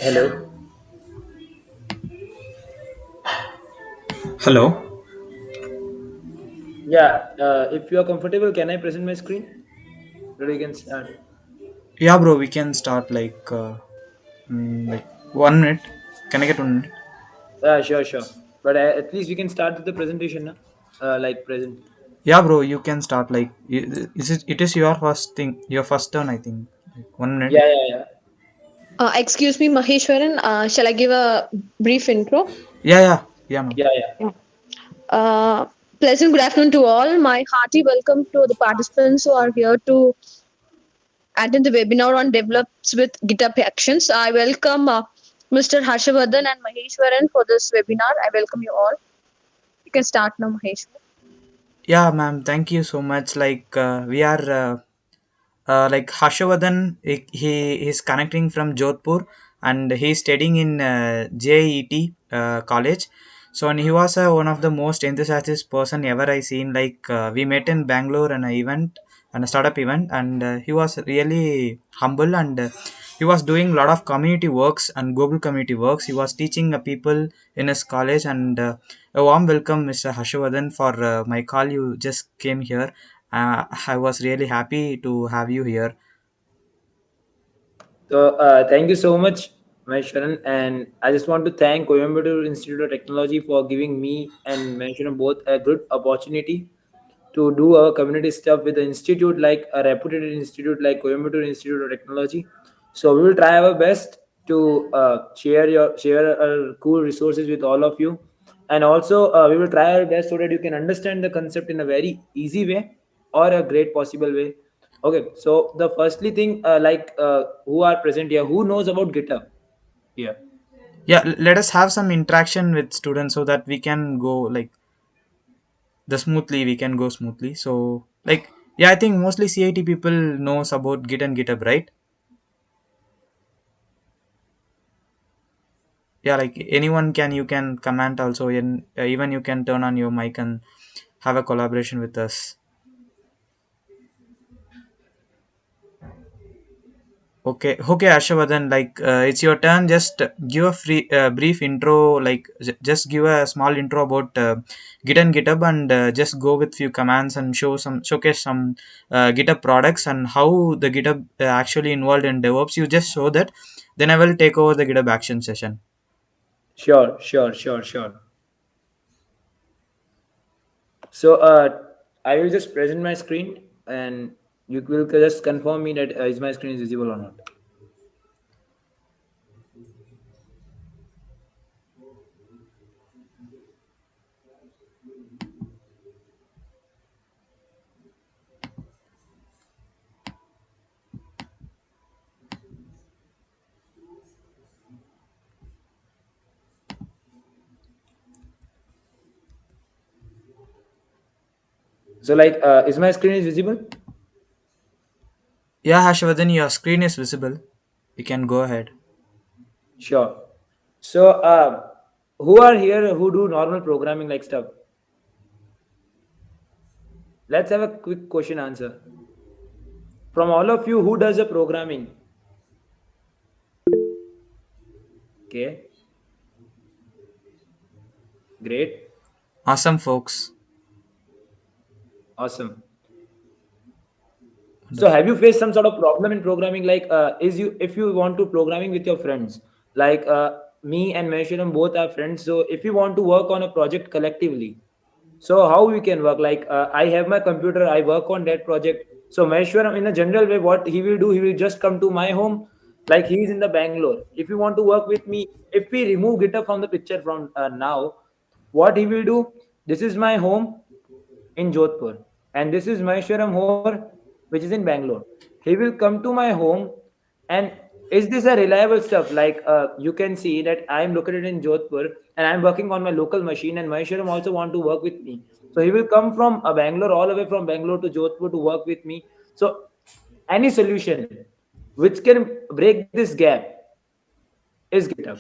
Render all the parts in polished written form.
Hello. Hello. Yeah, if you are comfortable, can I present my screen? Then we can start. Yeah, bro, we can start like 1 minute. Can I get 1 minute? Yeah, sure, sure. But at least we can start with the presentation, na? Like present. Yeah, bro, you can start. Is it? It is your first thing, your first turn, I think. Like 1 minute. Yeah, yeah, yeah. Excuse me, Maheshwaran. Shall I give a brief intro? Yeah, man. Yeah, yeah. Yeah. Uh, Pleasant good afternoon to all. My hearty welcome to the participants who are here to attend the webinar on develops with GitHub Actions. I welcome Mr. Harshvardhan and Maheshwaran for this webinar. I welcome you all. You can start now, Maheshwaran. Yeah, ma'am. Thank you so much. We are like Harshvardhan. He is connecting from Jodhpur, and he is studying in JET college. So, and he was one of the most enthusiastic person ever I seen. We met in Bangalore and an event and a startup event, and he was really humble, and he was doing a lot of community works and global community works. He was teaching people in his college, and a warm welcome, Mr. Harshvardhan, for my call. You just came here. I was really happy to have you here. So thank you so much, Maheshwaran. And I just want to thank Coimbatore Institute of Technology for giving me and Maheshwaran both a good opportunity to do our community stuff with an institute like a reputed institute like Coimbatore Institute of Technology. So we will try our best to share our cool resources with all of you, and also we will try our best so that you can understand the concept in a very easy way or a great possible way. Okay, so the firstly thing who are present here, who knows about GitHub here? Yeah, let us have some interaction with students so that we can go the smoothly. We can go smoothly. So yeah, I think mostly CIT people knows about Git and GitHub, right? Yeah, like anyone can you can comment also, and even you can turn on your mic and have a collaboration with us. Okay, Ashavardhan, it's your turn. Just give a brief intro, just give a small intro about Git and GitHub, and just go with few commands and showcase some GitHub products and how the GitHub actually involved in DevOps. You just show that, then I will take over the GitHub action session. Sure, sure, sure, sure. So I will just present my screen, and you will just confirm me that is my screen is visible or not. So is my screen is visible? Yeah, Ashavardhan, your screen is visible. You can go ahead. Sure. So who are here who do normal programming like stuff? Let's have a quick question answer from all of you. Who does the programming? Okay, great, Awesome, folks. awesome. So Wonderful. have you faced some sort of problem in programming? Is you if you want to programming with your friends, me and Meshuram both are friends. So if you want to work on a project collectively, so how we can work? I have my computer, I work on that project. So Maheshwaram, in a general way, what he will do, he will just come to my home, like he is in the Bangalore. If you want to work with me, if we remove GitHub from the picture from now, what he will do? This is my home in Jodhpur, and this is Maheshwaram home, which is in Bangalore. He will come to my home, and is this a reliable stuff? You can see that I am located in Jodhpur, and I am working on my local machine, and Maheshwaram also want to work with me. So he will come from Bangalore, all the way from Bangalore to Jodhpur to work with me. So any solution which can break this gap is GitHub.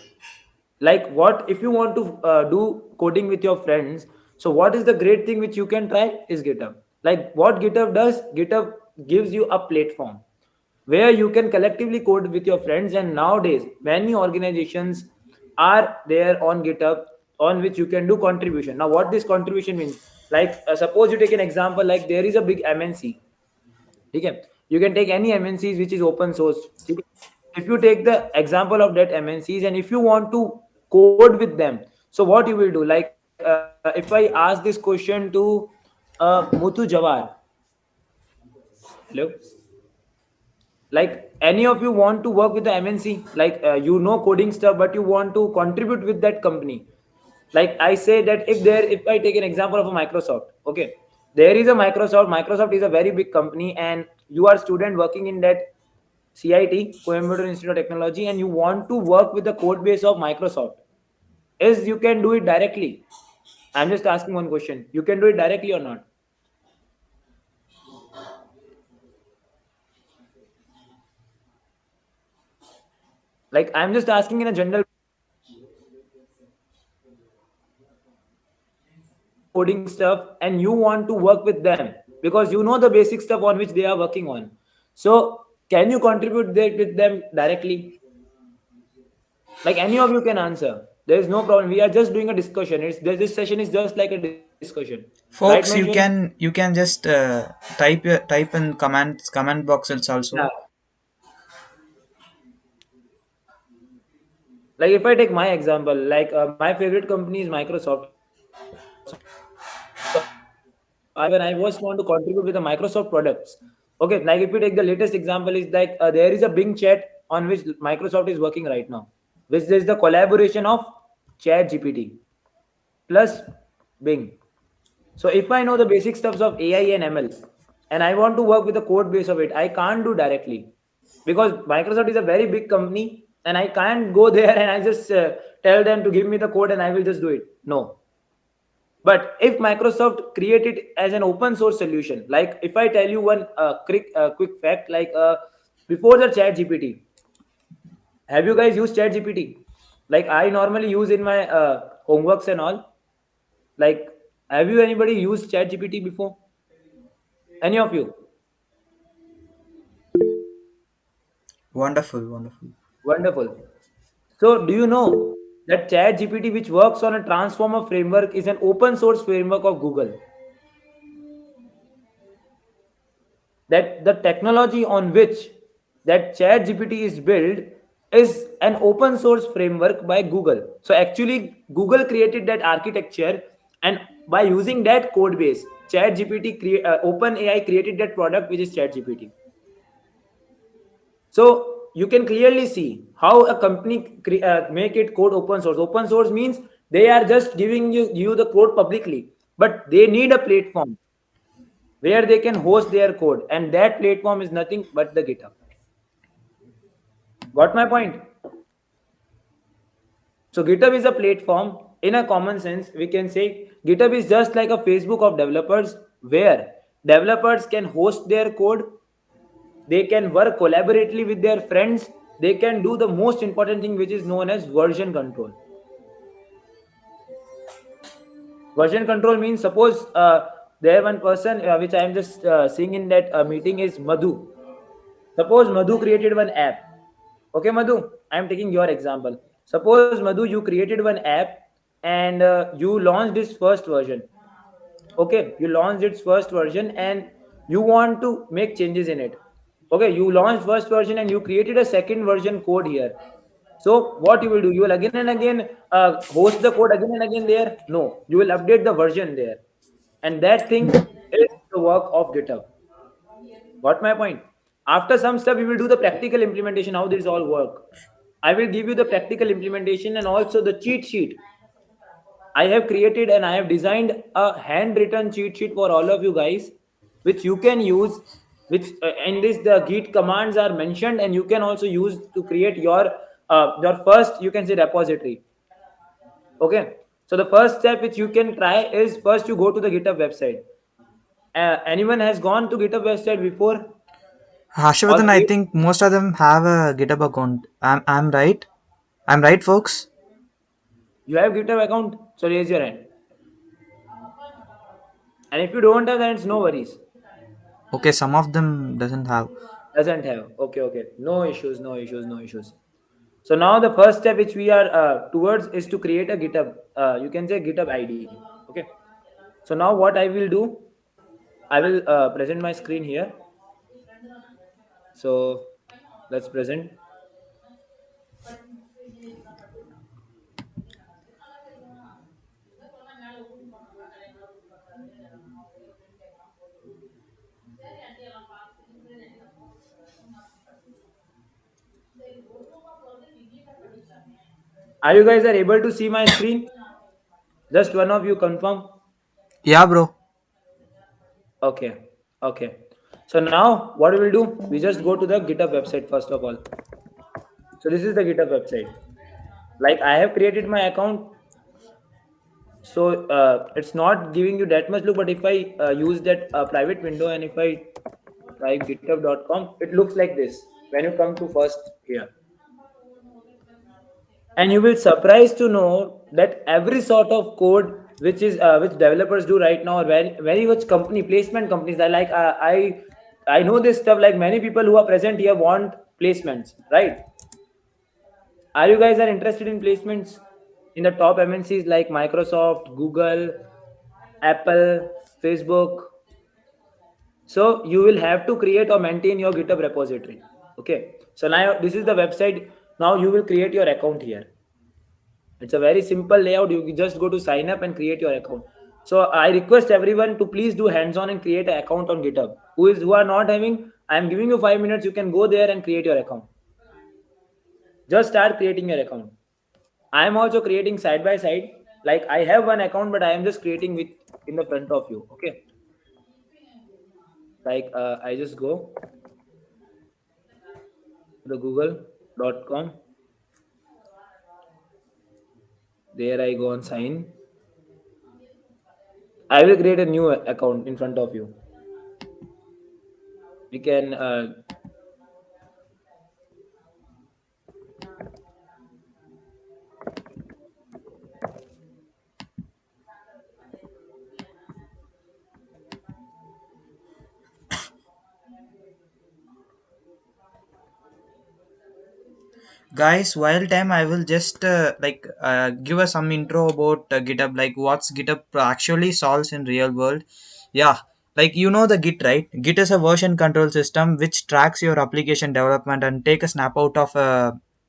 Like, what if you want to do coding with your friends? So what is the great thing which you can try is GitHub. Like what GitHub does, GitHub gives you a platform where you can collectively code with your friends. And nowadays many organizations are there on GitHub on which you can do contribution. Now what this contribution means, like suppose you take an example, like there is a big MNC. Okay, you can take any MNCs which is open source. Okay? If you take the example of that MNCs and if you want to code with them, so what you will do, like if I ask this question to Muthu Jawar, hello, like any of you want to work with the MNC, like you know coding stuff but you want to contribute with that company. Like I say that if I take an example of a Microsoft, okay, there is a Microsoft is a very big company and you are student working in that CIT, Coimbatore Institute of Technology, and you want to work with the code base of Microsoft, is you can do it directly. I'm just asking one question, you can do it directly or not? Like I'm just asking in a general, coding stuff and you want to work with them because you know the basic stuff on which they are working on. So can you contribute that with them directly? Like any of you can answer. There is no problem. We are just doing a discussion. This session is just like a discussion, right, Folks, Maheshwaran? you can just type in comment boxes Yeah. also. Like if I take my example, like my favorite company is Microsoft. So I when I was want to contribute with the Microsoft products. Okay, like if you take the latest example is like there is a Bing chat on which Microsoft is working right now, which is the collaboration of ChatGPT plus Bing. So if I know the basic stuffs of AI and ML and I want to work with the code base of it, I can't do directly because Microsoft is a very big company and I can't go there and I just tell them to give me the code and I will just do it. No. But if Microsoft create it as an open source solution, like if I tell you one quick fact, like before the Chat GPT, have you guys used Chat GPT? Like I normally use in my homeworks and all. Like, have you anybody used Chat GPT before? Any of you? Wonderful, wonderful. Wonderful. So, do you know that Chat GPT, which works on a transformer framework, is an open source framework of Google? That the technology on which that Chat GPT is built is an open source framework by Google. So, actually, Google created that architecture, and by using that code base, Chat GPT, OpenAI created that product, which is Chat GPT. So you can clearly see how a company make it code open source. Open source means they are just giving you the code publicly, but they need a platform where they can host their code, and that platform is nothing but the GitHub. Got my point? So GitHub is a platform. In a common sense, we can say GitHub is just like a Facebook of developers, where developers can host their code, they can work collaboratively with their friends, they can do the most important thing which is known as version control. Version control means suppose there one person which I am just seeing in that meeting is Madhu. Suppose Madhu created one app. Okay, Madhu, I am taking your example. Suppose Madhu, you created one app and you launched its first version. Okay, you launched its first version and you want to make changes in it. Okay, you launched first version and you created a second version code here. So what you will do, you will again and again host the code again and again there? No, you will update the version there, and that thing is the work of GitHub. Got my point? After some stuff we will do the practical implementation, how this all work. I will give you the practical implementation and also the cheat sheet. I have created and I have designed a handwritten cheat sheet for all of you guys, which you can use. Which in this the Git commands are mentioned, and you can also use to create your first, you can say, repository. Okay. So the first step which you can try is first you go to the GitHub website. Anyone has gone to GitHub website before? All Harshvardhan, I three? think most of them have a GitHub account. I'm right. I'm right, folks. You have GitHub account, so raise your hand. And if you don't have, then it's no worries. Okay, some of them doesn't have. Doesn't have. Okay, okay. No issues, no issues, no issues. So now the first step which we are towards is to create a GitHub. You can say GitHub ID. Okay. So now what I will do, I will present my screen here. So let's present. Are you guys are able to see my screen? Just one of you confirm. Yeah, bro. Okay. Okay. So now what we will do? We just go to the GitHub website first of all. So this is the GitHub website. Like I have created my account, so it's not giving you that much look. But if I use that private window and if I type github.com, it looks like this when you come to first here. And you will surprised to know that every sort of code which developers do right now, or very much company placement companies are like I know this stuff. Like many people who are present here want placements, right? Are you guys are interested in placements in the top MNCs like Microsoft, Google, Apple, Facebook? So you will have to create or maintain your GitHub repository. Okay. So now this is the website. Now you will create your account here. It's a very simple layout. You just go to sign up and create your account. So I request everyone to please do hands-on and create an account on GitHub. Who are not having, I am giving you 5 minutes. You can go there and create your account. Just start creating your account. I am also creating side by side. Like I have one account, but I am just creating with in the front of you. Okay. Like I just go to the google.com. There I go on sign. I will create a new account in front of you. We can Guys, while time I will just give us some intro about GitHub, like what's GitHub actually solves in real world. Yeah, like you know the Git, right? Git is a version control system which tracks your application development and take a snap out of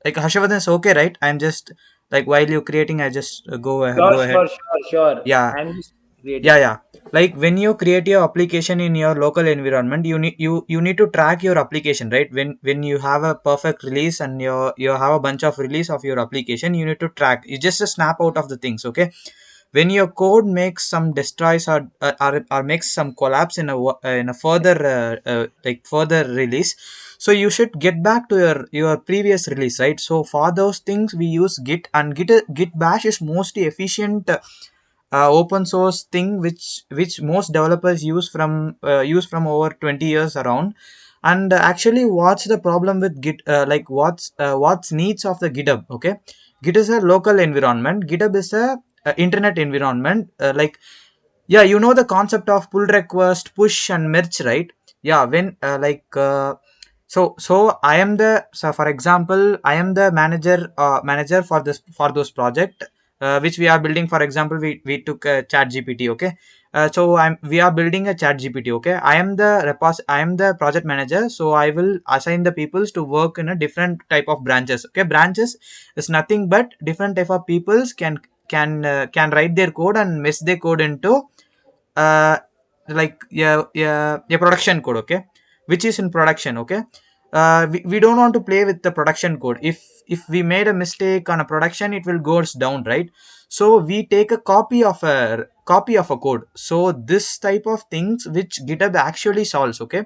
like Harshavardhan is okay, right? I'm just like while you're creating, I just sure, go ahead. sure, sure, sure. Yeah, I'm just yeah, creating. yeah. Like when you create your application in your local environment, you need to track your application, right? When you have a perfect release and you have a bunch of release of your application, you need to track. You just a snap out of the things, okay? When your code makes some destroys or makes some collapse in a further further release, so you should get back to your previous release, right? So for those things we use Git, and Git bash is mostly efficient open source thing which most developers use from over 20 years around. And actually what's the problem with Git, what's needs of the GitHub? Okay, Git is a local environment, GitHub is a internet environment. Yeah, you know the concept of pull request, push and merge, right? Yeah, when so I am the, so for example I am the manager for this, for those project which we are building. For example, we took chat gpt, okay? So we are building a chat gpt, okay? I am the project manager, so I will assign the peoples to work in a different type of branches, okay? Branches is nothing but different type of peoples can write their code and mess their code into uh yeah production code, okay? Which is in production, okay? We don't want to play with the production code. If we made a mistake on a production, it will goes down, right? So we take a copy of a code. So this type of things which GitHub actually solves, okay?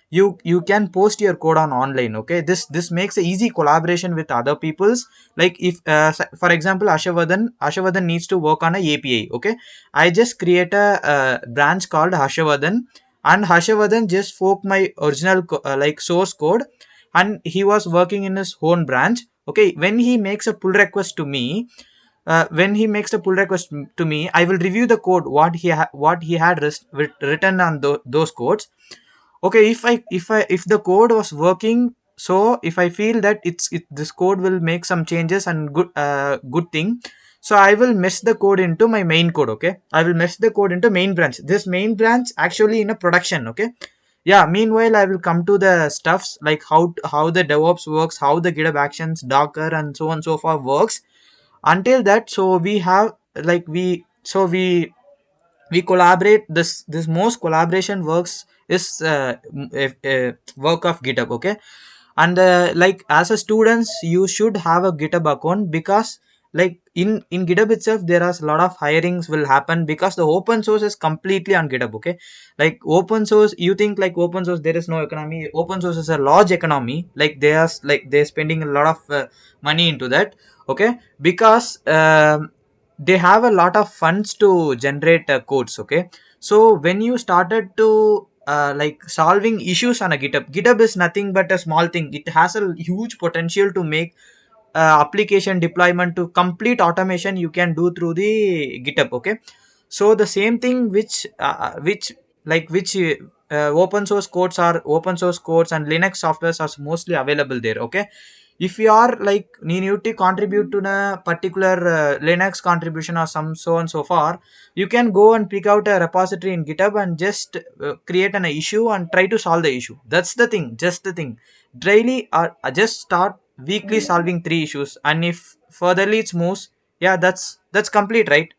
You can post your code on online, okay? This makes a easy collaboration with other people's. Like if for example Ashavardhan needs to work on a API, okay? I just create a branch called Harshavardhan, and Harshavardhan just fork my original source code, and he was working in his own branch. Okay, when he makes a pull request to me, I will review the code what he had written on those codes. Okay, if the code was working, so if I feel that this code will make some changes and good thing, so I will mesh the code into my main code. Okay, I will mesh the code into main branch. This main branch actually in a production. Okay, yeah, meanwhile I will come to the stuffs like how the DevOps works, how the GitHub Actions, Docker, and so on and so forth works. Until that, so we have like we collaborate. This most collaboration works is work of GitHub. Okay, and like as a students you should have a GitHub account, because like in GitHub itself there are a lot of hirings will happen, because the open source is completely on GitHub. Okay, like open source, you think like open source there is no economy. Open source is a large economy, like they are like they're spending a lot of money into that. Okay, because they have a lot of funds to generate codes. Okay, so when you started to like solving issues on a GitHub is nothing but a small thing. It has a huge potential to make application deployment to complete automation you can do through the GitHub. Okay, so the same thing which like which open source codes are open source codes and Linux softwares are mostly available there. Okay, if you are like you need to contribute to a particular Linux contribution or some so and so far, you can go and pick out a repository in GitHub and just create an issue and try to solve the issue. That's the thing, just the thing. Daily or just start weekly solving three issues, and if furtherly it moves, yeah, that's complete, right?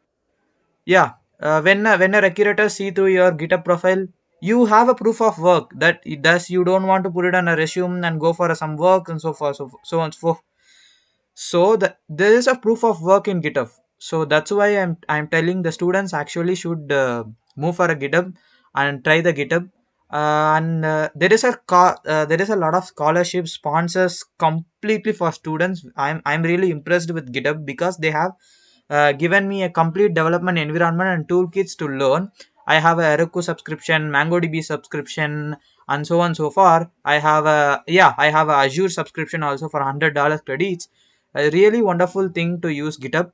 Yeah, when a recruiter see through your GitHub profile, you have a proof of work that it does. You don't want to put it on a resume and go for some work and so forth, so on and so forth. So there is a proof of work in GitHub. So that's why I'm telling the students actually should move for a GitHub and try the GitHub. And there is a lot of scholarship sponsors completely for students. I'm really impressed with GitHub because they have given me a complete development environment and toolkits to learn. I have a Heroku subscription, MongoDB subscription, and so on so far. I have a Azure subscription also for $100 credits. A really wonderful thing to use GitHub.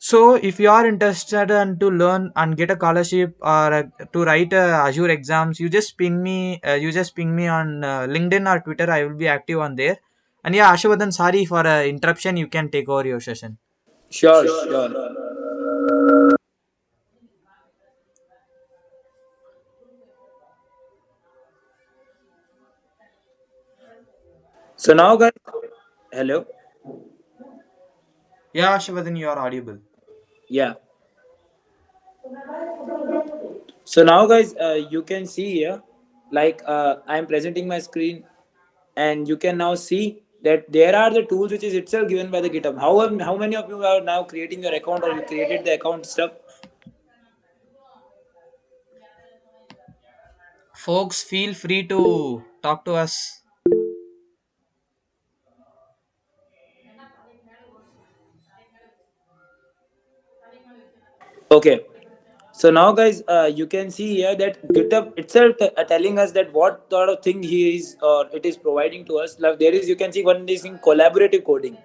So if you are interested and to learn and get a scholarship or to write Azure exams, you just ping me on LinkedIn or Twitter. I will be active on there. And yeah, Ashwardhan, sorry for interruption. You can take over your session. Sure, sure. So now, guys, hello. Yeah, Ashwardhan, you are audible. Yeah. So now, guys, you can see here, like I'm presenting my screen, and you can now see that there are the tools which is itself given by the GitHub. How many of you are now creating your account or you created the account stuff? Folks, feel free to talk to us. Okay. So now, guys, you can see here that GitHub itself telling us that what sort of thing he is or it is providing to us. Like there is, you can see one is in collaborative coding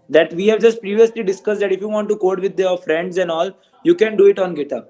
that we have just previously discussed that if you want to code with your friends and all, you can do it on GitHub.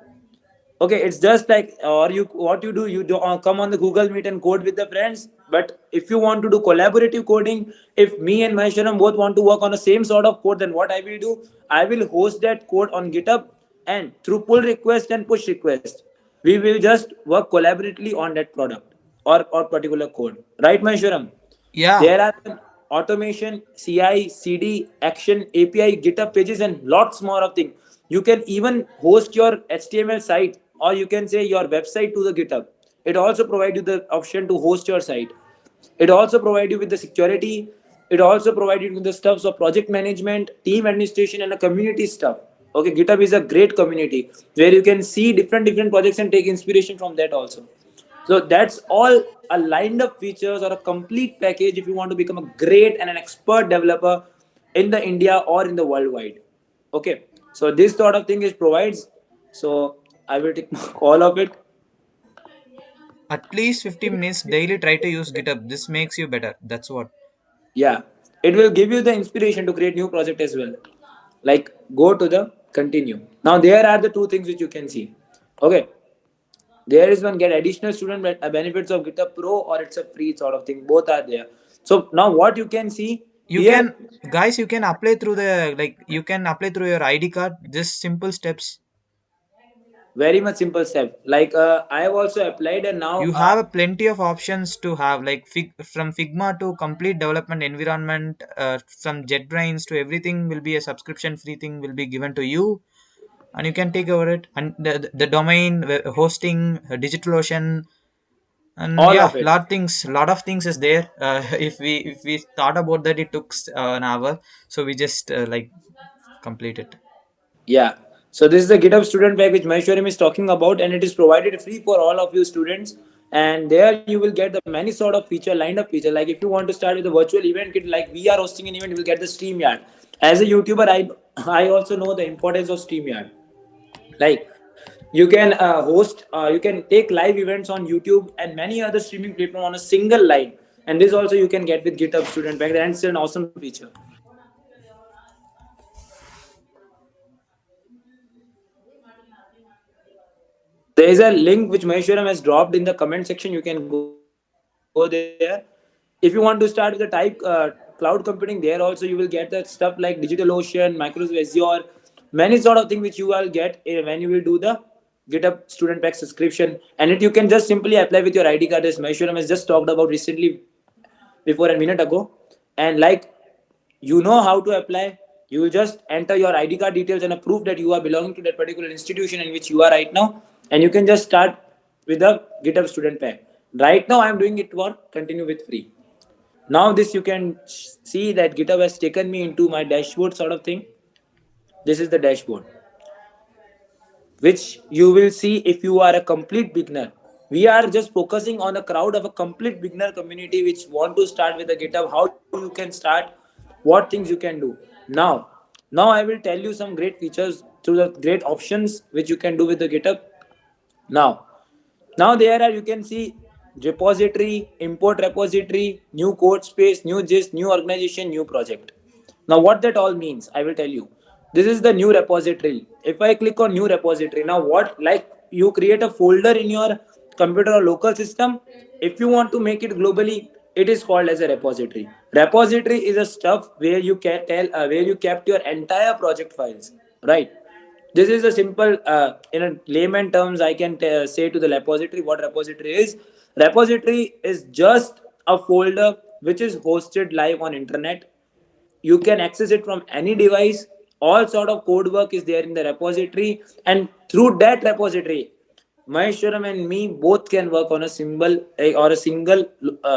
Okay, it's just like or you what you do, you do come on the Google Meet and code with the friends. But if you want to do collaborative coding, if me and Maheshwaram both want to work on the same sort of code, then what I will do, I will host that code on GitHub, and through pull request and push request we will just work collaboratively on that product or particular code, right Maheshwaram? Yeah, There are automation, CI, CD, Action, API, GitHub pages, and lots more of things. You can even host your HTML site or you can say your website to the GitHub. It also provides you the option to host your site. It also provides you with the security. It also provides you with the stuffs of project management, team administration, and a community stuff. Okay, GitHub is a great community where you can see different projects and take inspiration from that also. So that's all a lined up features or a complete package if you want to become a great and an expert developer in the India or in the worldwide. Okay, so this sort of thing is provides. So I will take all of it. at least 50 minutes daily try to use GitHub. This makes you better. That's what. Yeah, it will give you the inspiration to create new project as well. Like go to the continue. Now there are the two things which you can see. Okay, There is one get additional student benefits of GitHub Pro, or it's a free sort of thing. Both are there. So now what you can see You here, can, guys, you can apply through the, like, you can apply through your ID card, just simple steps. very much simple step. Like I have also applied, and now You have plenty of options to have, like from Figma to complete development environment, from JetBrains to everything will be a subscription free thing will be given to you, and you can take over it. And the domain, hosting, DigitalOcean, and all yeah, of it. lot of things is there. If we thought about that, it took an hour, so we just like complete it. Yeah. So this is the GitHub student pack which Maheshwarim is talking about, and it is provided free for all of you students. And there you will get the many sort of feature, lined up feature. Like if you want to start with a virtual event kit, like we are hosting an event, you will get the StreamYard. As a YouTuber, I also know the importance of StreamYard. Like you can host, you can take live events on YouTube and many other streaming platform on a single line. And this also you can get with GitHub student pack, and it's an awesome feature. There is a link which Maheshwaram has dropped in the comment section. You can go there. If you want to start with the type cloud computing, there also you will get the stuff like DigitalOcean, Microsoft Azure, many sort of things which you will get when you will do the GitHub student pack subscription. And it you can just simply apply with your ID card, as Maheshwaram has just talked about recently before a minute ago. And like, you know how to apply. You will just enter your ID card details and a proof that you are belonging to that particular institution in which you are right now, and you can just start with the GitHub student pack. Right now I am doing it for continue with free. Now this you can see that GitHub has taken me into my dashboard sort of thing. This is the dashboard which you will see if you are a complete beginner. We are just focusing on a crowd of a complete beginner community which want to start with the GitHub, how you can start, what things you can do. Now, now I will tell you some great features through the great options which you can do with the GitHub. Now, now there are, you can see repository, import repository, new code space, new gist, new organization, new project. Now what that all means, I will tell you. This is the new repository. If I click on new repository, now what, like you create a folder in your computer or local system. If you want to make it globally, it is called as a repository. Repository is a stuff where you can tell where you kept your entire project files, right? This is a simple, in a layman terms, I can say to the repository what repository is. Repository is just a folder which is hosted live on internet. You can access it from any device. All sort of code work is there in the repository, and through that repository, Maheshwaram and me both can work on a symbol or a single,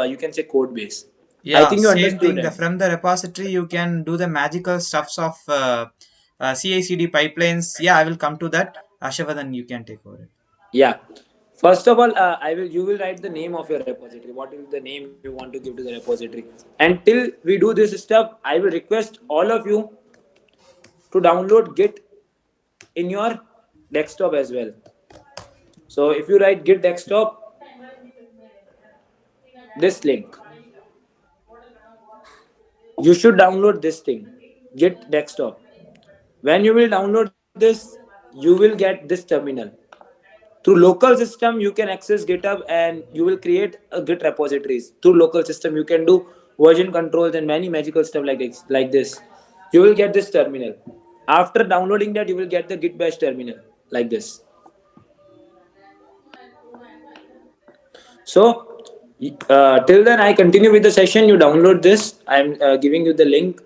you can say, code base. I Yeah, think you same understood thing. that. From the repository, you can do the magical stuffs of CI/CD pipelines. Yeah, I will come to that. Ashavadan, you can take over it. Yeah. First of all, I will. You will write the name of your repository. What is the name you want to give to the repository? Until we do this stuff, I will request all of you to download Git in your desktop as well. So if you write Git desktop, this link, you should download this thing, Git desktop. When you will download this, you will get this terminal. Through local system you can access GitHub, and you will create a Git repositories. Through local system you can do version controls and many magical stuff like this. You will get this terminal. After downloading that, you will get the Git bash terminal like this. So till then I continue with the session. You download this. I'm giving you the link.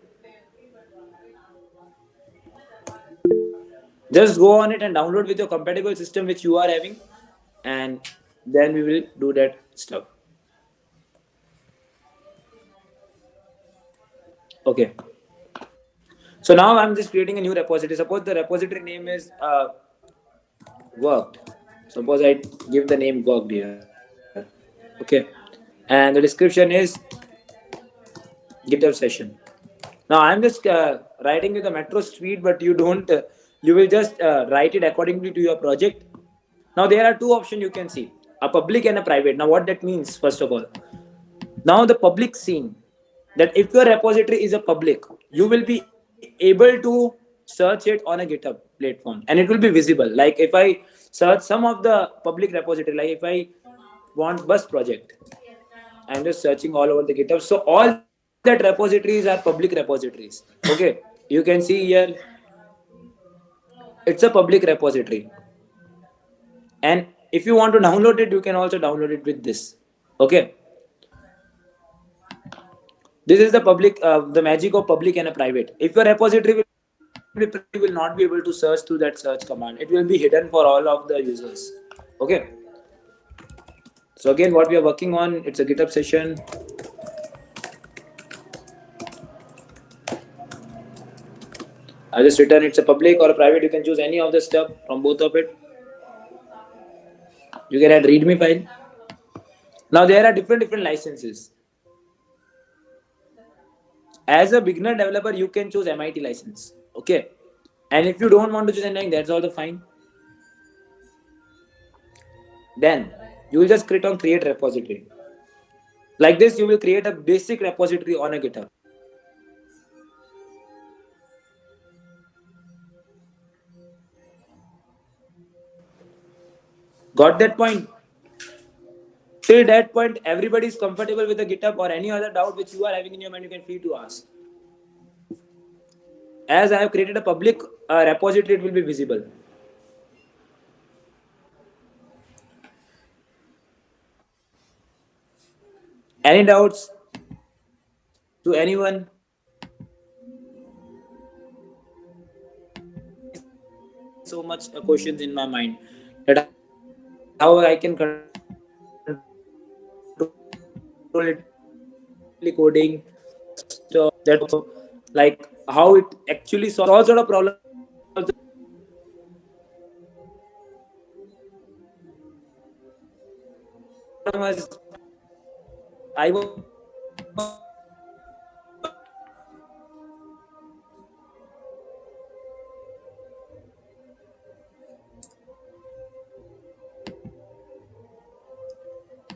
Just go on it and download with your compatible system which you are having, and then we will do that stuff. Okay. So now I'm just creating a new repository. Suppose the repository name is worked. Suppose I give the name worked here. Okay. And the description is GitHub session. Now I'm just writing you the metro street, but you don't. You will just write it accordingly to your project. Now there are two options you can see: a public and a private. Now what that means, first of all, now the public scene, that if your repository is a public, you will be able to search it on a GitHub platform and it will be visible. Like if I search some of the public repository, like if I want bus project, I'm just searching all over the GitHub. So all that repositories are public repositories. Okay, you can see here it's a public repository, and if you want to download it, you can also download it with this. Okay, this is the public, the magic of public and a private. If your repository will be private, you will not be able to search through that search command. It will be hidden for all of the users. Okay. So again, what we are working on, it's a GitHub session. I just written it's a public or a private. You can choose any of the stuff from both of it. You can add README file. Now there are different licenses. As a beginner developer, you can choose MIT license. Okay. And if you don't want to choose anything, that's also fine. Then you will just click on create repository. Like this, you will create a basic repository on a GitHub. Got that point? Till that point, everybody is comfortable with the GitHub, or any other doubt which you are having in your mind, you can feel to ask. As I have created a public repository, it will be visible. Any doubts to anyone? So much questions in my mind that how I can control it automatically coding, that like how it actually solves all sort of problems.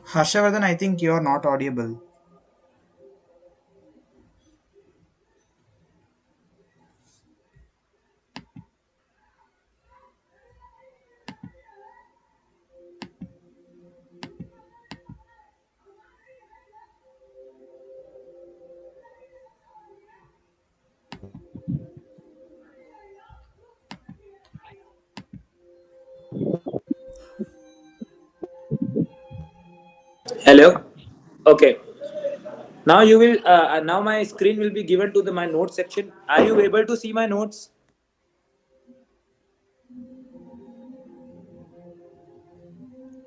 Harshavardhan, I think you are not audible. Hello. Okay. Now you will. Now my screen will be given to the my notes section. Are you able to see my notes?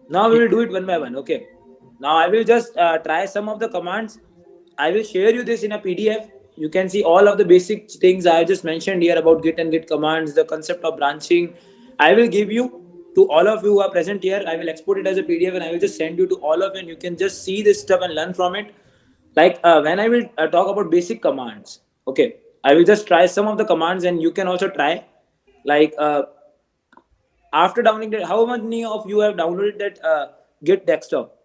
Now we will do it one by one. Okay. Now I will just try some of the commands. I will share you this in a PDF. You can see all of the basic things I just mentioned here about Git and Git commands, the concept of branching. I will give you to all of you who are present here. I will export it as a PDF and I will just send you to all of you. And you can just see this stuff and learn from it. Like when I will talk about basic commands. Okay. I will just try some of the commands and you can also try. Like after downloading it, how many of you have downloaded that Git desktop,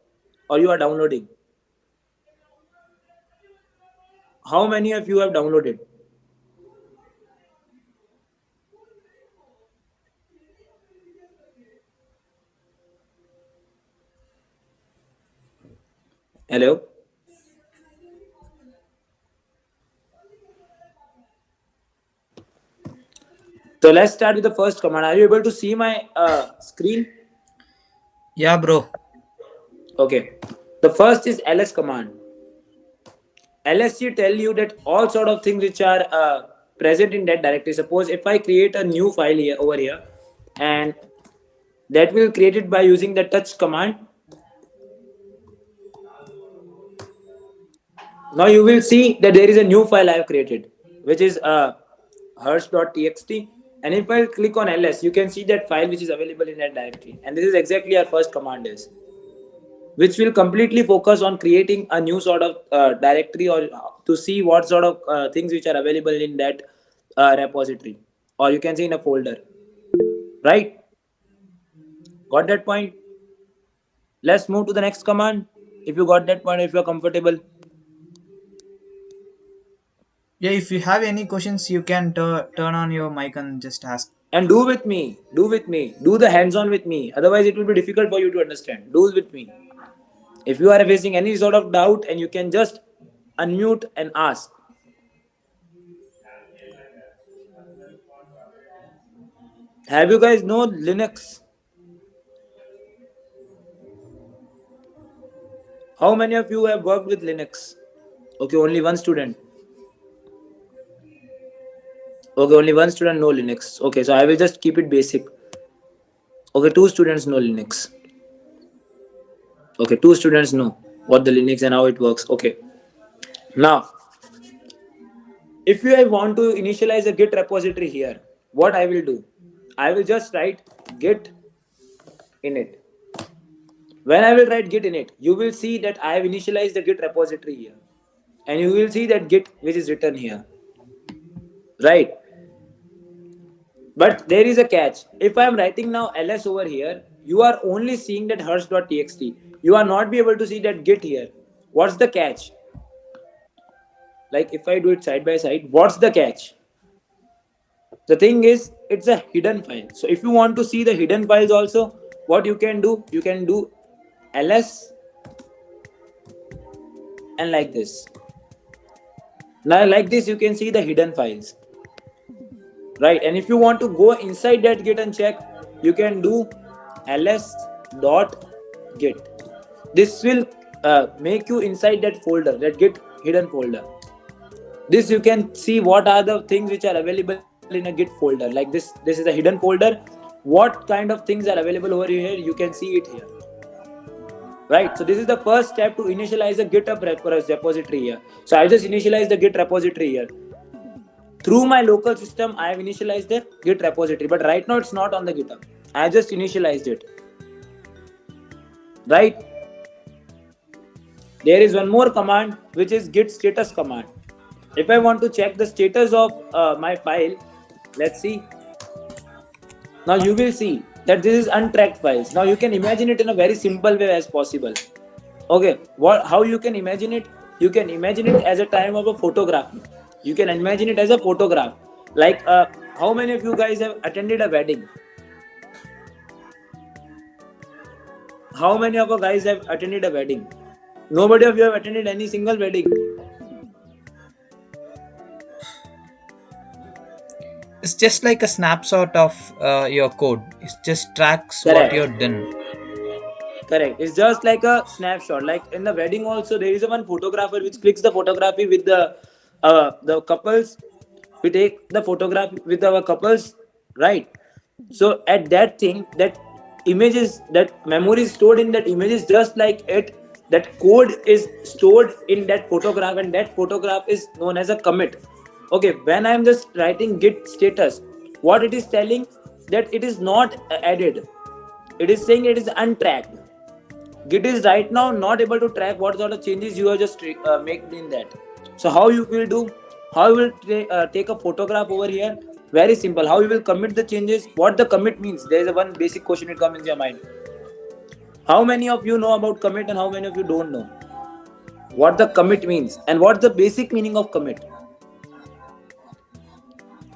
or you are downloading? How many of you have downloaded? Hello. So let's start with the first command. Are you able to see my screen? Yeah, bro. Okay. The first is ls command. LSC tell you that all sort of things which are present in that directory. Suppose if I create a new file here over here, and that will create it by using the touch command. Now you will see that there is a new file I have created, which is harsh.txt. And if I click on ls, you can see that file which is available in that directory. And this is exactly our first command is, which will completely focus on creating a new sort of directory, or to see what sort of things which are available in that repository, or you can say in a folder. Right? Got that point? Let's move to the next command. If you got that point, if you're comfortable. Yeah, if you have any questions, you can turn on your mic and just ask. And do the hands-on with me. Otherwise, it will be difficult for you to understand. Do it with me. If you are facing any sort of doubt, and you can just unmute and ask. Have you guys know Linux? How many of you have worked with Linux? Okay, only one student. Okay, only one student know Linux. Okay, so I will just keep it basic. Okay, two students know Linux. Okay, two students know what the Linux and how it works. Okay, now if you want to initialize a Git repository here, what I will do, I will just write Git init. When I will write Git init, you will see that I have initialized the Git repository here, and you will see that Git which is written here, right? But there is a catch. If I am writing now ls over here, you are only seeing that harsh.txt. You are not be able to see that Git here. What's the catch? Like if I do it side by side, what's the catch? The thing is, it's a hidden file. So if you want to see the hidden files also, what you can do ls and like this. Now like this, you can see the hidden files, right? And if you want to go inside that Git and check, you can do ls dot git. This will make you inside that folder, that Git hidden folder. This you can see what are the things which are available in a Git folder. Like this is a hidden folder. What kind of things are available over here, you can see it here, right? So this is the first step to initialize a GitHub repository here. So I just initialize the Git repository here. Through my local system, I have initialized the Git repository, but right now it's not on the GitHub. I just initialized it, right? There is one more command which is git status command. If I want to check the status of my file, let's see. Now you will see that this is untracked files. Now you can imagine it in a very simple way as possible. Okay, how you can imagine it? You can imagine it as a time of a photography. You can imagine it as a photograph. Like how many of you guys have attended a wedding? How many of you guys have attended a wedding? Nobody of you have attended any single wedding. It's just like a snapshot of your code. It just tracks what Correct. you've done. Correct. It's just like a snapshot. Like in the wedding also, there is a one photographer which clicks the photography with the couples. We take the photograph with our couples, right? So at that thing, that images, that memory is stored in that image is just like it. That code is stored in that photograph, and that photograph is known as a commit. Okay, when I'm just writing git status, what it is telling, that it is not added. It is saying it is untracked. Git is right now not able to track what sort of changes you have just made in that. So how you will do? How you will take a photograph over here? Very simple. How you will commit the changes? What the commit means? There is a one basic question it comes in your mind. How many of you know about commit and how many of you don't know? What the commit means and what's the basic meaning of commit?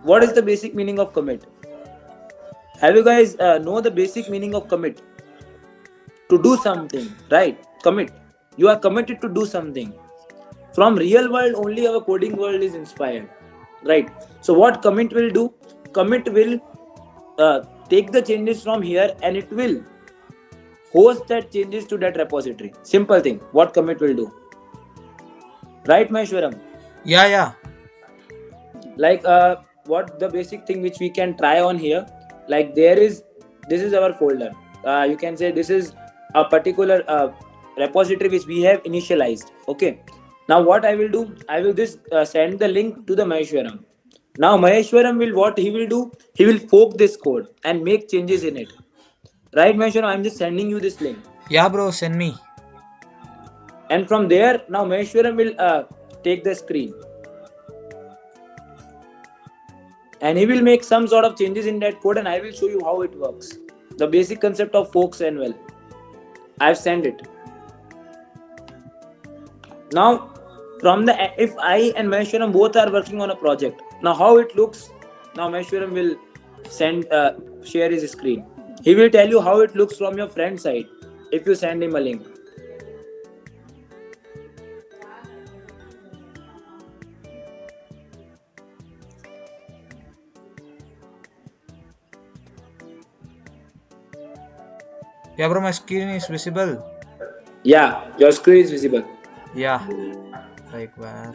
What is the basic meaning of commit? Have you guys know the basic meaning of commit? To do something, right? Commit. You are committed to do something. From real world, only our coding world is inspired, right? So what commit will do? Commit will take the changes from here and it will host that changes to that repository. Simple thing. What commit will do? Right, Maheshwaram? Yeah. Like what the basic thing which we can try on here, like this is our folder. You can say this is a particular repository which we have initialized. Okay, now what I will do, I will just send the link to the Maheshwaram. Now Maheshwaram will, what he will do, he will fork this code and make changes in it, right? Maheshwaram, I'm just sending you this link. Yeah bro, send me. And from there, now Maheshwaram will take the screen and he will make some sort of changes in that code, and I will show you how it works. The basic concept of forks and I've sent it. Now From the if I and Maheshwaram both are working on a project, now how it looks. Now Maheshwaram will send share his screen. He will tell you how it looks from your friend side if you send him a link. Yeah, bro, my screen is visible. Yeah, your screen is visible. Yeah, like where?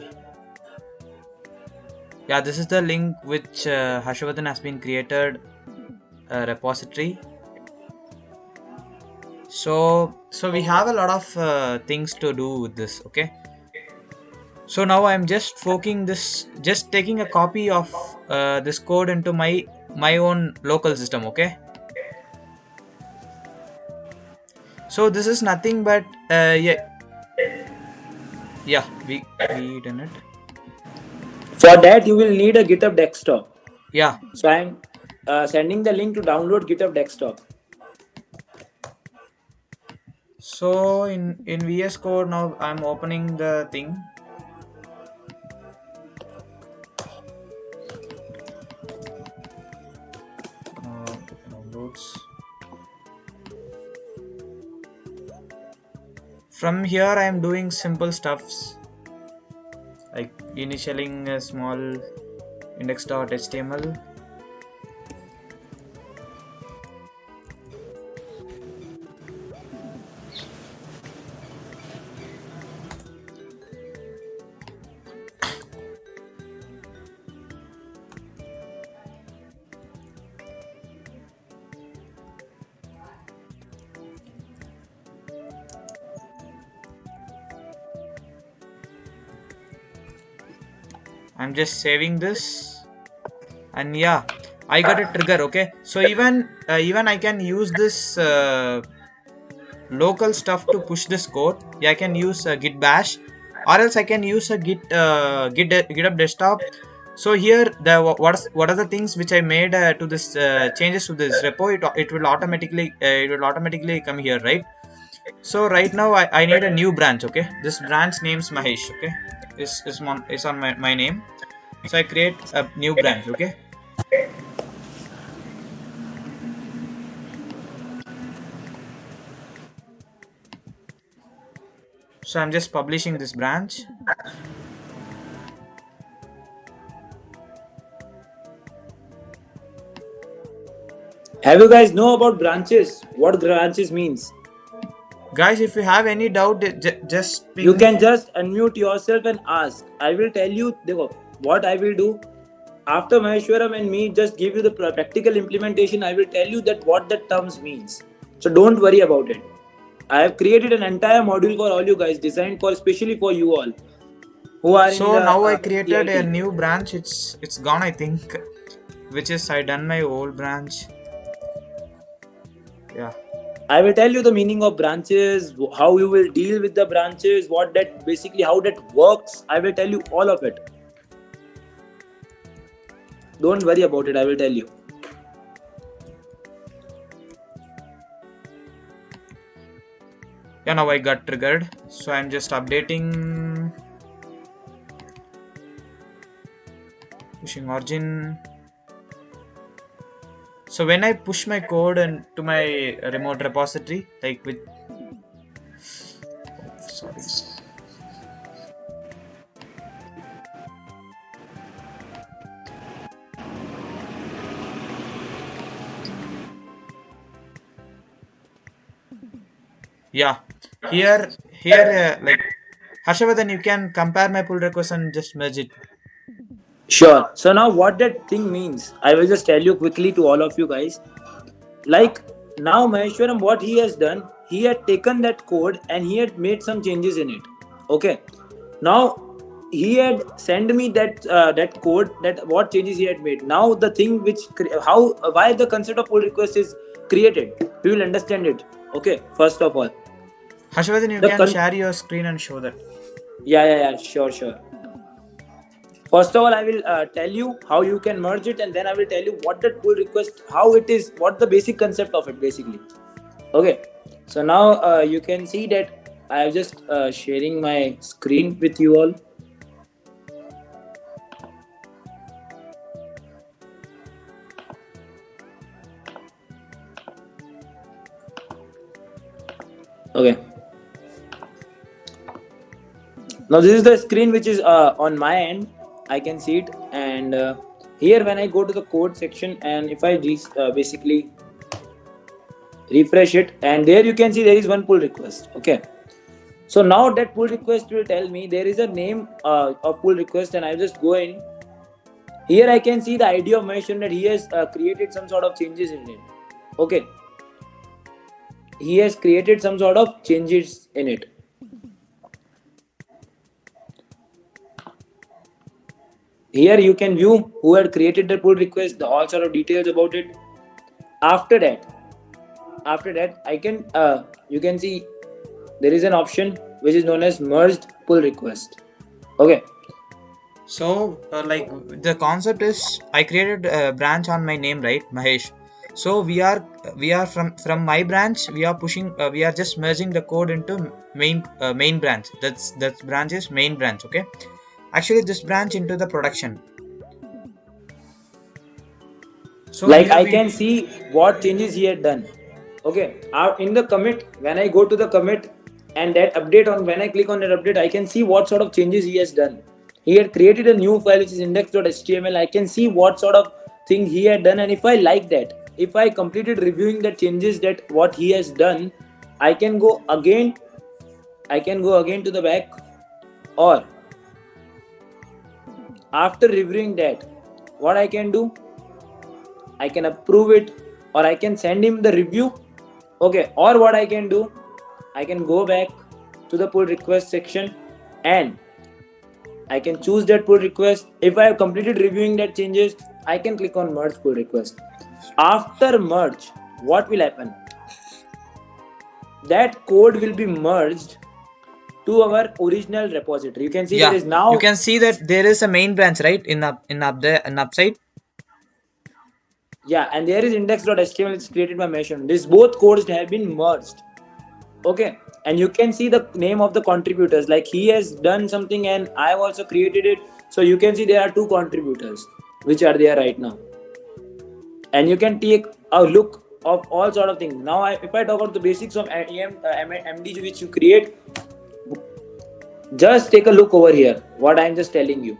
Yeah, this is the link which Harshvardhan has been created a repository. So we have a lot of things to do with this. Okay. So now I'm just forking this, just taking a copy of this code into my own local system. Okay. So this is nothing but yeah, we done it. For that, you will need a GitHub desktop. Yeah. So I'm sending the link to download GitHub desktop. So in VS Code now I'm opening the thing. Downloads. From here I am doing simple stuffs like initialing a small index.html. I'm just saving this, and yeah, I got a trigger. Okay, so even I can use this local stuff to push this code. Yeah, I can use git bash, or else I can use a GitHub desktop. So here what are the things which I made to this changes to this repo? It will automatically come here, right? So right now I need a new branch. Okay, this branch name's Mahesh. Okay, is on my name. So I create a new branch. Okay. So I'm just publishing this branch. Have you guys know about branches? What branches means? Guys, if you have any doubt, just ping You me. can just unmute yourself and ask. I will tell you what I will do. After Maheshwaram and me just give you the practical implementation, I will tell you that what the terms means. So don't worry about it. I have created an entire module for all you guys, designed for especially for you all who are in So the now I created a CIT. new branch. It's gone, I think, which is I done my old branch. Yeah. I will tell you the meaning of branches, how you will deal with the branches, what that basically how that works. I will tell you all of it. Don't worry about it. I will tell you. Yeah, now I got triggered. So I'm just updating, pushing origin. So when I push my code and to my remote repository, like with sorry. Yeah, here like Harshvardhan, you can compare my pull request and just merge it. Sure. So now what that thing means, I will just tell you quickly to all of you guys. Like now Maheshwaram, what he has done, he had taken that code and he had made some changes in it. Okay. Now he had sent me that code, that what changes he had made. Now the thing which why the concept of pull request is created, we will understand it. Okay. First of all, Harshvardhan, you can share your screen and show that. Yeah. Sure. First of all, I will tell you how you can merge it, and then I will tell you what that pull request, how it is, what the basic concept of it basically. Okay, so now you can see that I am just sharing my screen with you all. Okay. Now this is the screen which is on my end. I can see it, and here when I go to the code section, and if I basically refresh it, and there you can see there is one pull request. Okay. So now that pull request will tell me there is a name of pull request, and I just go in. Here I can see the ID of Maheshwaran that he has created some sort of changes in it. Okay. He has created some sort of changes in it. Here you can view who had created the pull request, the all sort of details about it. After that, I can you can see there is an option which is known as merged pull request. Okay. So like the concept is I created a branch on my name, right, Mahesh? So we are from my branch, we are pushing we are just merging the code into main branch. That branch is main branch. Okay, actually this branch into the production. So Like here I we can see what changes he had done. Okay, in the commit, when I go to the commit and that update, on when I click on that update, I can see what sort of changes he has done. He had created a new file which is index.html. I can see what sort of thing he had done, and if I like that, if I completed reviewing the changes that what he has done, I can go again. I can go again to the back, or after reviewing that, what I can do, I can approve it, or I can send him the review. Okay, or what I can do, I can go back to the pull request section, and I can choose that pull request. If I have completed reviewing that changes, I can click on merge pull request. After merge, what will happen? That code will be merged to our original repository. You can see there is now. you can see that there is a main branch, right, up there and upside. Yeah, and there is index.html is created by Maheshwaran. These both codes have been merged. Okay, and you can see the name of the contributors. Like he has done something, and I have also created it. So you can see there are two contributors which are there right now, and you can take a look of all sort of things. Now, if I talk about the basics of MD which you create, just take a look over here. What I am just telling you.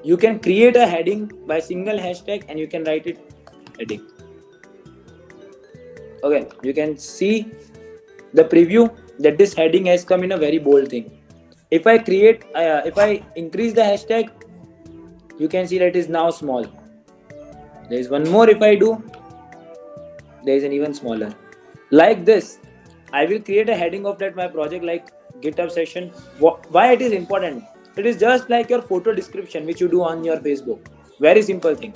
You can create a heading by single hashtag, and you can write it heading. Okay, you can see the preview that this heading has come in a very bold thing. If I increase the hashtag, you can see that it is now small. There is one more. If I do, there is an even smaller. Like this, I will create a heading of that my project, like GitHub session. Why it is important? It is just like your photo description which you do on your Facebook. Very simple thing.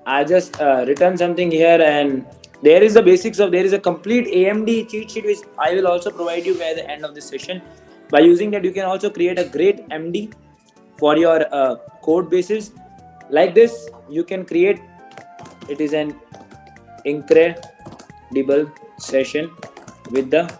I just written something here, and there is the basics of, there is a complete AMD cheat sheet which I will also provide you by the end of this session. By using that, you can also create a great MD for your code bases. Like this, you can create, it is an incredible session with the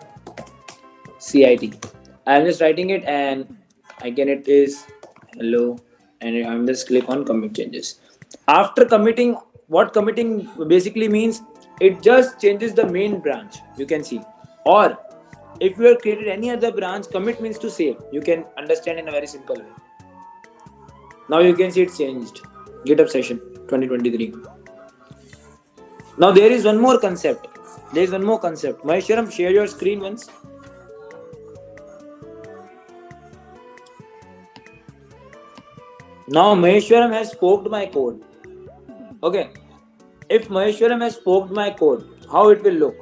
CIT. I am just writing it, and again it is hello, and I'm just click on commit changes. After committing, what committing basically means, it just changes the main branch. You can see, or if you have created any other branch, commit means to save. You can understand in a very simple way. Now you can see it's changed. GitHub session 2023. Now there is one more concept. There is one more concept. Maheshwaran, share your screen once. Now Maheshwaram has forked my code. Okay. If Maheshwaram has forked my code, how it will look?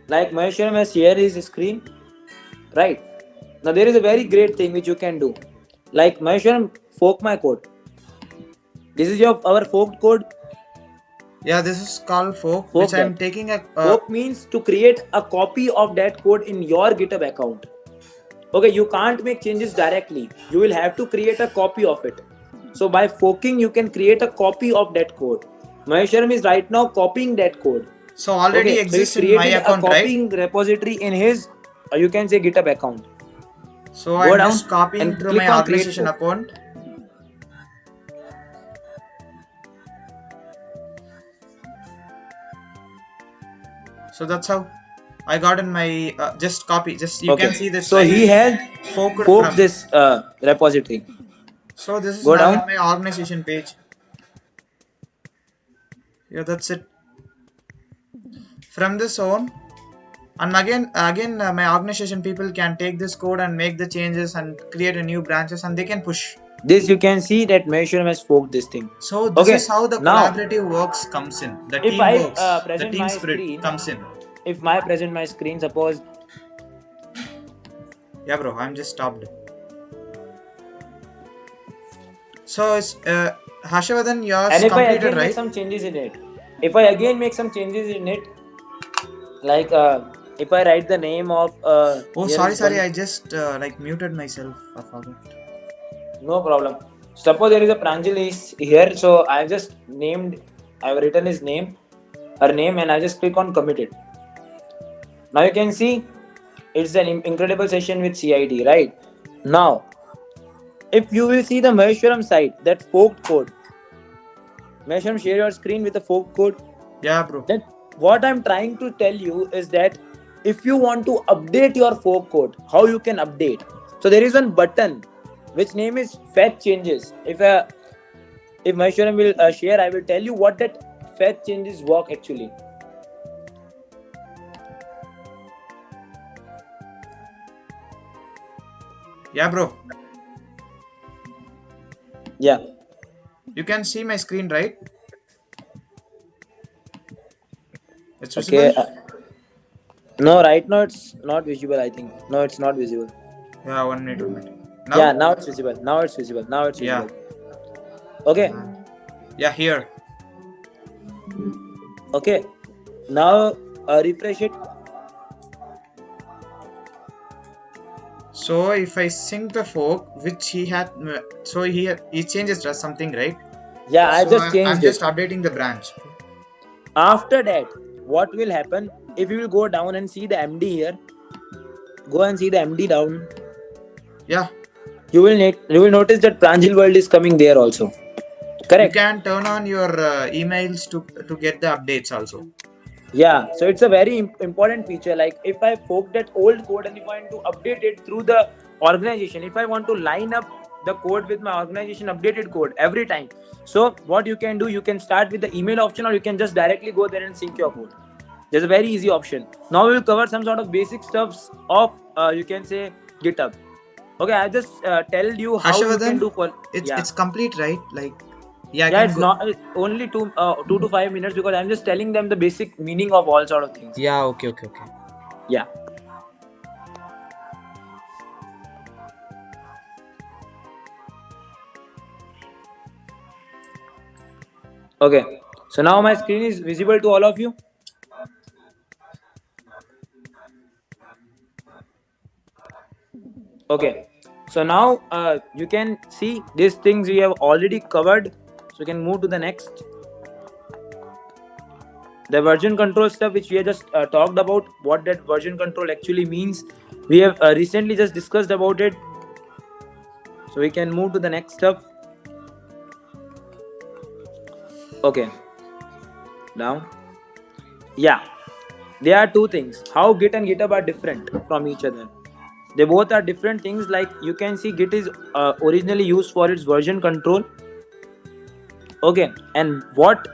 Like Maheshwaram has shared his screen. Right. Now there is a very great thing which you can do. Like Maheshwaram, fork my code. This is our forked code. Yeah, this is called fork which I am taking a fork means to create a copy of that code in your GitHub account. Okay, you can't make changes directly. You will have to create a copy of it. So by forking, you can create a copy of that code. Maheshwaram is right now copying that code. So already exists so in my account, a copying repository in his, you can say GitHub account. So I'm just copying through my organization account. So that's how I got in my just copy. Just you Okay. can see this So like he has forked forked from. this repository. So this is Go now down. in my organization page. Yeah, that's it. From this on, and again my organization people can take this code and make the changes and create a new branches and they can push. This you can see that Maheshwaram has forked this thing. So this is Okay. how the Now, collaborative works comes in. The if team I works. The present team my spirit screen, comes in. if I present my screen, suppose. Yeah, bro. I'm just stopped. So it's Harshvardhan, yours And if I completed, again make right? some changes in it, if I again make some changes in it, like if I write the name of Oh, here sorry, is sorry. one, I just like muted myself. I forgot. no problem. Suppose there is a Pranjal is here, so I've just named, I've written his name, her name, and I just click on commit it. Now you can see it's an incredible session with CIT, right? Now, if you will see the Maheshwaram site, that forked code, Maheshwaram, share your screen with the forked code. Yeah, bro. Then what I'm trying to tell you is that if you want to update your fork code, how you can update? So there is one button which name is fetch changes. If Maheshwaram will share, I will tell you what that fetch changes work actually. Yeah, bro. Yeah. You can see my screen, right? It's Okay. visible. No, right now it's not visible. I think no, it's not visible. Yeah, 1 minute, 1 minute. Yeah, Now? now it's visible. Now it's visible. Now it's Yeah. visible. Okay. Yeah, here. Okay. Now refresh it. So if I sync the fork, which he had, so he changes something, right? Yeah, I So just I'm changed it. just updating the branch. After that, what will happen? If you will go down and see the MD here, go and see the MD down. Yeah. You will notice that Pranjal World is coming there also. You Correct. can turn on your emails to get the updates also. Yeah. So it's a very important feature. Like if I fork that old code and if I want to update it through the organization, if I want to line up the code with my organization updated code every time. So what you can do, you can start with the email option or you can just directly go there and sync your code. There's a very easy option. Now we will cover some sort of basic stuffs of you can say GitHub. Okay, I just tell you how you can Harshvardhan, do. it's Yeah, it's complete, right? Like, yeah, I yeah. can It's go. not only 2 to 5 minutes because I'm just telling them the basic meaning of all sort of things. Yeah, okay, okay, okay. Yeah. Okay. So now my screen is visible to all of you. Okay. So now you can see these things we have already covered. So you can move to the next. The version control stuff which we have just talked about, what that version control actually means. We have recently just discussed about it. So we can move to the next stuff. Okay. Now. Yeah. There are two things. How Git and GitHub are different from each other. They both are different things. Like you can see Git is originally used for its version control. Okay. And what